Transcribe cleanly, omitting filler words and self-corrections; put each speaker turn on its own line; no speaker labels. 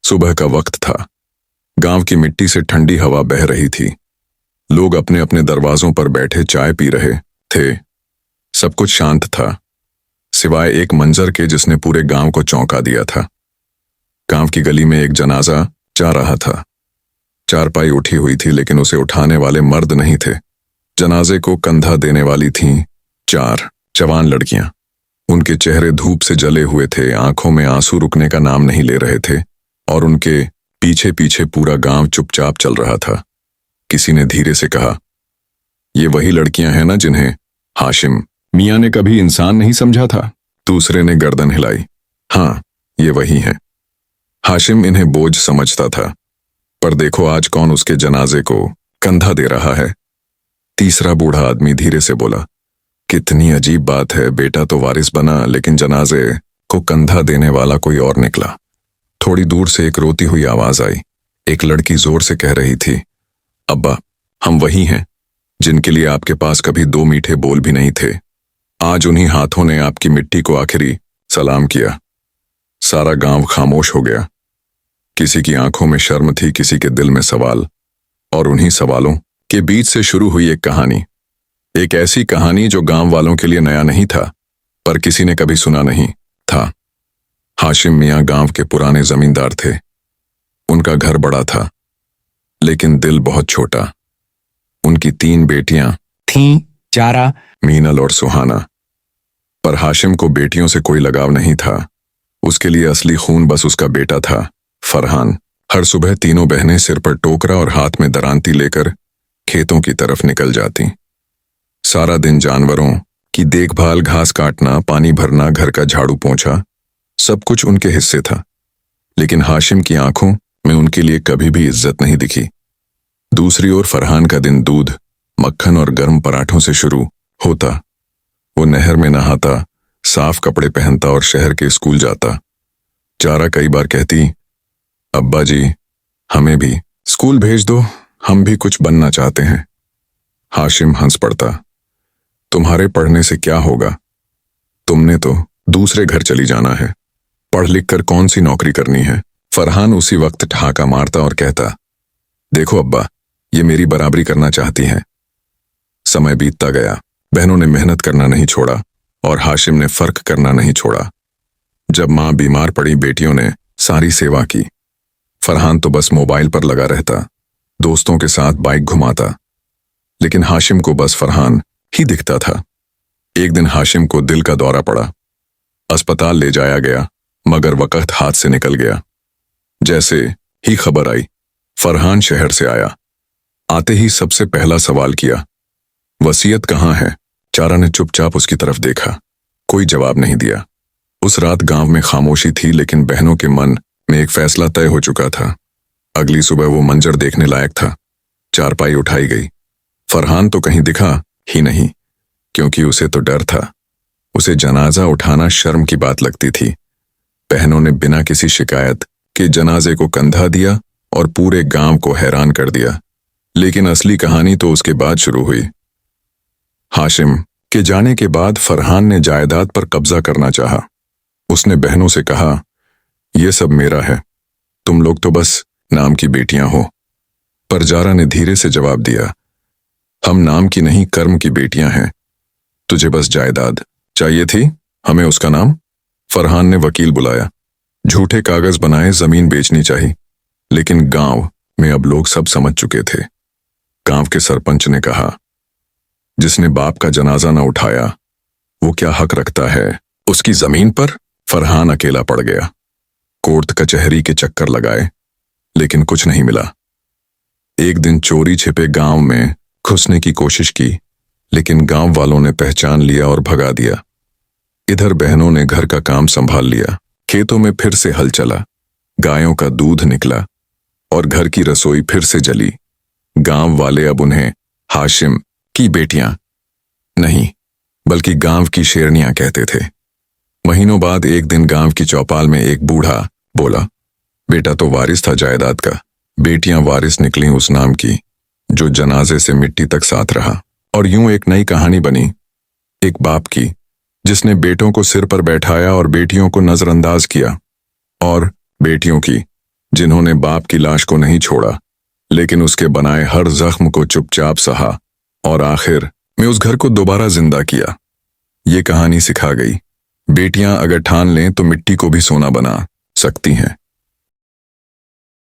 सुबह का वक्त था। गांव की मिट्टी से ठंडी हवा बह रही थी। लोग अपने अपने दरवाजों पर बैठे चाय पी रहे थे। सब कुछ शांत था, सिवाय एक मंजर के जिसने पूरे गांव को चौंका दिया था। गांव की गली में एक जनाजा जा रहा था। चारपाई उठी हुई थी, लेकिन उसे उठाने वाले मर्द नहीं थे। जनाजे को कंधा देने वाली थीं 4 जवान लड़कियां। उनके चेहरे धूप से जले हुए थे, आंखों में आंसू रुकने का नाम नहीं ले रहे थे, और उनके पीछे पीछे पूरा गांव चुपचाप चल रहा था। किसी ने धीरे से कहा, ये वही लड़कियां हैं ना जिन्हें हाशिम मियां ने कभी इंसान नहीं समझा था। दूसरे ने गर्दन हिलाई, हाँ, ये वही हैं। हाशिम इन्हें बोझ समझता था, पर देखो आज कौन उसके जनाजे को कंधा दे रहा है। तीसरा बूढ़ा आदमी धीरे से बोला, कितनी अजीब बात है, बेटा तो वारिस बना, लेकिन जनाजे को कंधा देने वाला कोई और निकला। थोड़ी दूर से एक रोती हुई आवाज आई। एक लड़की जोर से कह रही थी, अब्बा, हम वही हैं जिनके लिए आपके पास कभी 2 मीठे बोल भी नहीं थे। आज उन्हीं हाथों ने आपकी मिट्टी को आखिरी सलाम किया। सारा गांव खामोश हो गया। किसी की आंखों में शर्म थी, किसी के दिल में सवाल, और उन्हीं सवालों के बीच से शुरू हुई एक कहानी। एक ऐसी कहानी जो गांव वालों के लिए नया नहीं था, पर किसी ने कभी सुना नहीं था। हाशिम मियां गांव के पुराने जमींदार थे। उनका घर बड़ा था, लेकिन दिल बहुत छोटा। उनकी 3 बेटियां
थीं, चारा,
मीनल और सुहाना। पर हाशिम को बेटियों से कोई लगाव नहीं था। उसके लिए असली खून बस उसका बेटा था, फरहान। हर सुबह तीनों बहनें सिर पर टोकरा और हाथ में दरांती लेकर खेतों की तरफ निकल जाती। सारा दिन जानवरों की देखभाल, घास काटना, पानी भरना, घर का झाड़ू पोंछा, सब कुछ उनके हिस्से था। लेकिन हाशिम की आंखों में उनके लिए कभी भी इज्जत नहीं दिखी। दूसरी ओर फरहान का दिन दूध, मक्खन और गर्म पराठों से शुरू होता। वो नहर में नहाता, साफ कपड़े पहनता और शहर के स्कूल जाता। चारा कई बार कहती, अब्बा जी, हमें भी स्कूल भेज दो, हम भी कुछ बनना चाहते हैं। हाशिम हंस पड़ता, तुम्हारे पढ़ने से क्या होगा? तुमने तो दूसरे घर चली जाना है। पढ़ लिख कर कौन सी नौकरी करनी है? फरहान उसी वक्त ठहाका मारता और कहता, देखो अब्बा, ये मेरी बराबरी करना चाहती हैं। समय बीतता गया। बहनों ने मेहनत करना नहीं छोड़ा और हाशिम ने फर्क करना नहीं छोड़ा। जब मां बीमार पड़ी, बेटियों ने सारी सेवा की। फरहान तो बस मोबाइल पर लगा रहता, दोस्तों के साथ बाइक घुमाता, लेकिन हाशिम को बस फरहान ही दिखता था। एक दिन हाशिम को दिल का दौरा पड़ा। अस्पताल ले जाया गया, मगर वक्त हाथ से निकल गया। जैसे ही खबर आई, फरहान शहर से आया। आते ही सबसे पहला सवाल किया, वसीयत कहाँ है? चारा ने चुपचाप उसकी तरफ देखा, कोई जवाब नहीं दिया। उस रात गांव में खामोशी थी, लेकिन बहनों के मन में एक फैसला तय हो चुका था। अगली सुबह वो मंजर देखने लायक था। चारपाई उठाई गई। फरहान तो कहीं दिखा ही नहीं, क्योंकि उसे तो डर था। उसे जनाजा उठाना शर्म की बात लगती थी। बहनों ने बिना किसी शिकायत के जनाजे को कंधा दिया और पूरे गांव को हैरान कर दिया। लेकिन असली कहानी तो उसके बाद शुरू हुई। हाशिम के जाने के बाद फरहान ने जायदाद पर कब्जा करना चाहा। उसने बहनों से कहा, यह सब मेरा है, तुम लोग तो बस नाम की बेटियां हो। पर जारा ने धीरे से जवाब दिया, हम नाम की नहीं, कर्म की बेटियां हैं। तुझे बस जायदाद चाहिए थी, हमें उसका नाम। फरहान ने वकील बुलाया, झूठे कागज बनाए, जमीन बेचनी चाहिए। लेकिन गांव में अब लोग सब समझ चुके थे। गांव के सरपंच ने कहा, जिसने बाप का जनाजा न उठाया, वो क्या हक रखता है उसकी जमीन पर? फरहान अकेला पड़ गया। कोर्ट कचहरी के चक्कर लगाए, लेकिन कुछ नहीं मिला। एक दिन चोरी छिपे गांव में घुसने की कोशिश की, लेकिन गांव वालों ने पहचान लिया और भगा दिया। इधर बहनों ने घर का काम संभाल लिया। खेतों में फिर से हल चला, गायों का दूध निकला और घर की रसोई फिर से जली। गांव वाले अब उन्हें हाशिम की बेटियां नहीं, बल्कि गांव की शेरनियां कहते थे। महीनों बाद एक दिन गांव की चौपाल में एक बूढ़ा बोला, बेटा तो वारिस था जायदाद का, बेटियां वारिस निकली उस नाम की जो जनाजे से मिट्टी तक साथ रहा। और यूं एक नई कहानी बनी, एक बाप की जिसने बेटों को सिर पर बैठाया और बेटियों को नजरअंदाज किया, और बेटियों की जिन्होंने बाप की लाश को नहीं छोड़ा, लेकिन उसके बनाए हर जख्म को चुपचाप सहा और आखिर में उस घर को दोबारा जिंदा किया। ये कहानी सिखा गई, बेटियां अगर ठान लें तो मिट्टी को भी सोना बना सकती हैं।